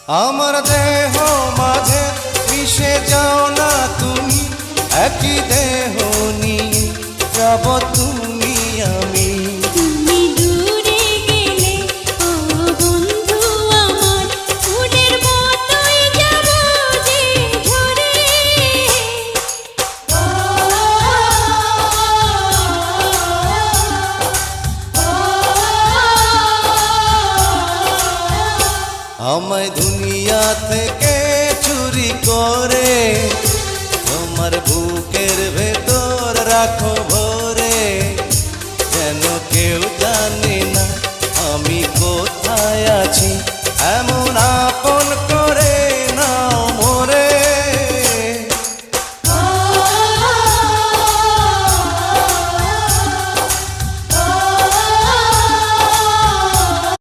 আমার দেহ মাঝে মিশে যাও না তুমি, একই দেহ নিয়ে যাব তুমি আমি। তুমি দূরে গেলে ও বন্ধু আমার, ফুলের মতোই যাব যে ঝরে। আমায় দুনিয়া থেকে চুরি করে তোমার বুকের ভেতর রাখো ভরে, যেন কেউ জানে না আমি কোথায় আছি। এমন